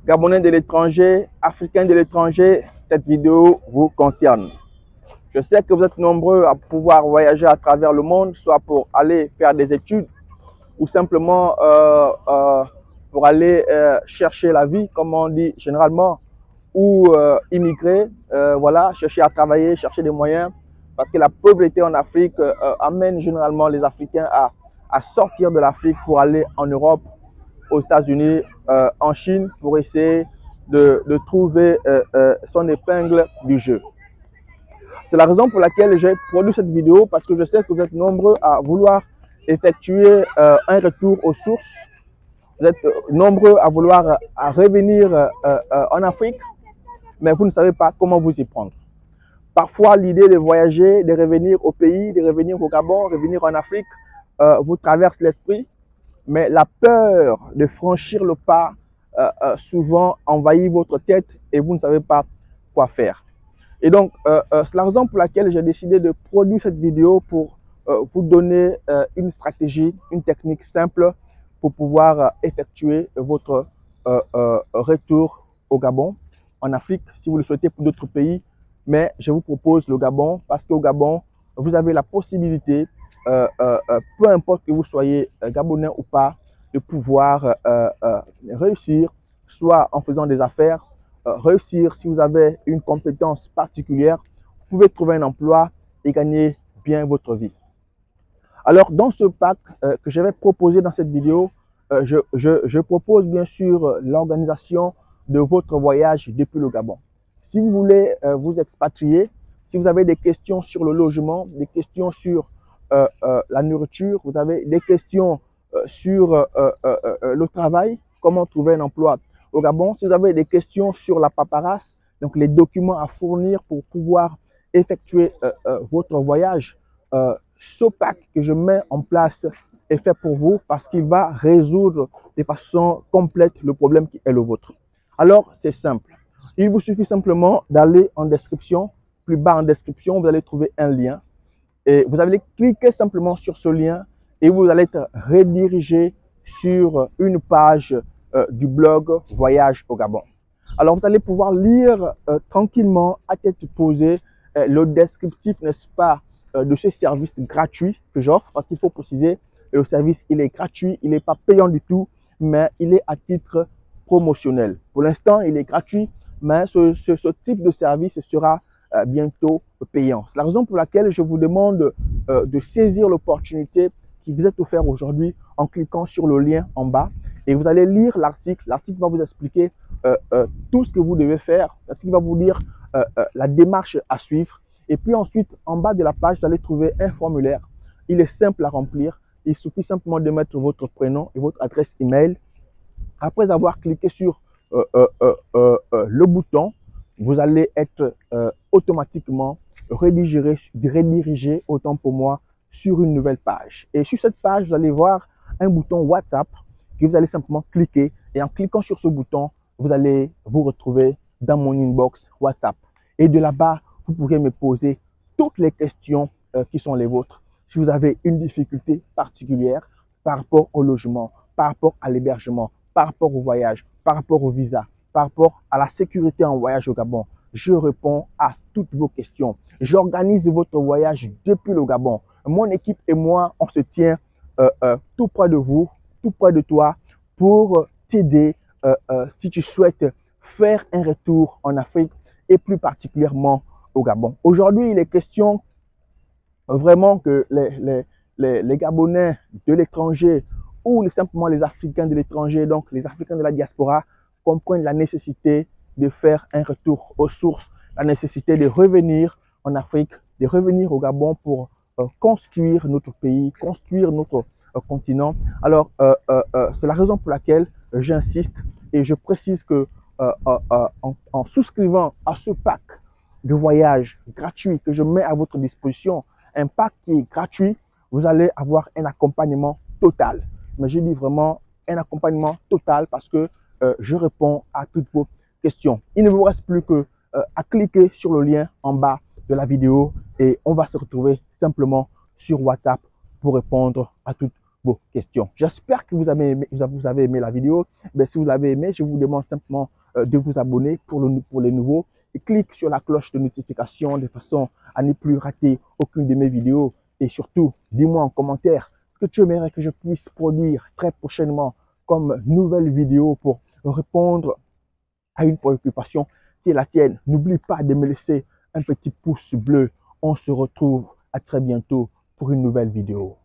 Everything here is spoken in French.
Gabonais de l'étranger, Africains de l'étranger, cette vidéo vous concerne. Je sais que vous êtes nombreux à pouvoir voyager à travers le monde, soit pour aller faire des études ou simplement pour aller chercher la vie, comme on dit généralement, ou immigrer, voilà, chercher à travailler, chercher des moyens, parce que la pauvreté en Afrique amène généralement les Africains à sortir de l'Afrique pour aller en Europe, aux États-Unis, en Chine, pour essayer de trouver son épingle du jeu. C'est la raison pour laquelle j'ai produit cette vidéo, parce que je sais que vous êtes nombreux à vouloir effectuer un retour aux sources. Vous êtes nombreux à vouloir revenir en Afrique, mais vous ne savez pas comment vous y prendre. Parfois, l'idée de voyager, de revenir au pays, de revenir au Gabon, revenir en Afrique, vous traverse l'esprit, mais la peur de franchir le pas souvent envahit votre tête et vous ne savez pas quoi faire. Et donc, c'est la raison pour laquelle j'ai décidé de produire cette vidéo pour vous donner une stratégie, une technique simple pour pouvoir effectuer votre retour au Gabon, en Afrique, si vous le souhaitez pour d'autres pays. Mais je vous propose le Gabon parce qu'au Gabon, vous avez la possibilité, peu importe que vous soyez Gabonais ou pas, de pouvoir réussir, soit en faisant des affaires, réussir si vous avez une compétence particulière, vous pouvez trouver un emploi et gagner bien votre vie. Alors, dans ce pack que je vais proposer dans cette vidéo, je propose bien sûr l'organisation de votre voyage depuis le Gabon. Si vous voulez vous expatrier, si vous avez des questions sur le logement, des questions sur la nourriture, vous avez des questions sur le travail, comment trouver un emploi au Gabon, si vous avez des questions sur la paperasse, donc les documents à fournir pour pouvoir effectuer votre voyage, ce pack que je mets en place est fait pour vous parce qu'il va résoudre de façon complète le problème qui est le vôtre. Alors, c'est simple. Il vous suffit simplement d'aller en description. Plus bas en description, vous allez trouver un lien. Et vous allez cliquer simplement sur ce lien et vous allez être redirigé sur une page du blog Voyage au Gabon. Alors, vous allez pouvoir lire tranquillement, à tête posée, le descriptif, n'est-ce pas, de ce service gratuit que j'offre, parce qu'il faut préciser, le service, il est gratuit, il n'est pas payant du tout, mais il est à titre promotionnel. Pour l'instant, il est gratuit, mais ce type de service sera bientôt payant. C'est la raison pour laquelle je vous demande de saisir l'opportunité qui vous est offerte aujourd'hui en cliquant sur le lien en bas et vous allez lire l'article. L'article va vous expliquer tout ce que vous devez faire. L'article va vous dire la démarche à suivre. Et puis ensuite, en bas de la page, vous allez trouver un formulaire. Il est simple à remplir. Il suffit simplement de mettre votre prénom et votre adresse email. Après avoir cliqué sur le bouton, vous allez être automatiquement redirigé, autant pour moi, sur une nouvelle page. Et sur cette page, vous allez voir un bouton WhatsApp que vous allez simplement cliquer. Et en cliquant sur ce bouton, vous allez vous retrouver dans mon inbox WhatsApp. Et de là-bas, vous pourrez me poser toutes les questions qui sont les vôtres. Si vous avez une difficulté particulière par rapport au logement, par rapport à l'hébergement, par rapport au voyage, par rapport au visa, par rapport à la sécurité en voyage au Gabon, je réponds à toutes vos questions. J'organise votre voyage depuis le Gabon. Mon équipe et moi, on se tient tout près de vous, tout près de toi pour t'aider si tu souhaites faire un retour en Afrique et plus particulièrement au Gabon. Aujourd'hui, il est question vraiment que les Gabonais de l'étranger ou simplement les Africains de l'étranger, donc les Africains de la diaspora, comprennent la nécessité de faire un retour aux sources, la nécessité de revenir en Afrique, de revenir au Gabon pour construire notre pays, construire notre continent. Alors, c'est la raison pour laquelle j'insiste et je précise que en souscrivant à ce pack de voyage gratuit que je mets à votre disposition, un pack qui est gratuit, vous allez avoir un accompagnement total. Mais je dis vraiment un accompagnement total parce que je réponds à toutes vos questions. Il ne vous reste plus que à cliquer sur le lien en bas de la vidéo et on va se retrouver simplement sur WhatsApp pour répondre à toutes vos questions. J'espère que vous avez aimé la vidéo. Si vous l'avez aimé, je vous demande simplement de vous abonner pour les nouveaux et clique sur la cloche de notification de façon à ne plus rater aucune de mes vidéos. Et surtout, dis-moi en commentaire ce que tu aimerais que je puisse produire très prochainement comme nouvelle vidéo pour répondre à une préoccupation qui est la tienne. N'oublie pas de me laisser un petit pouce bleu. On se retrouve à très bientôt pour une nouvelle vidéo.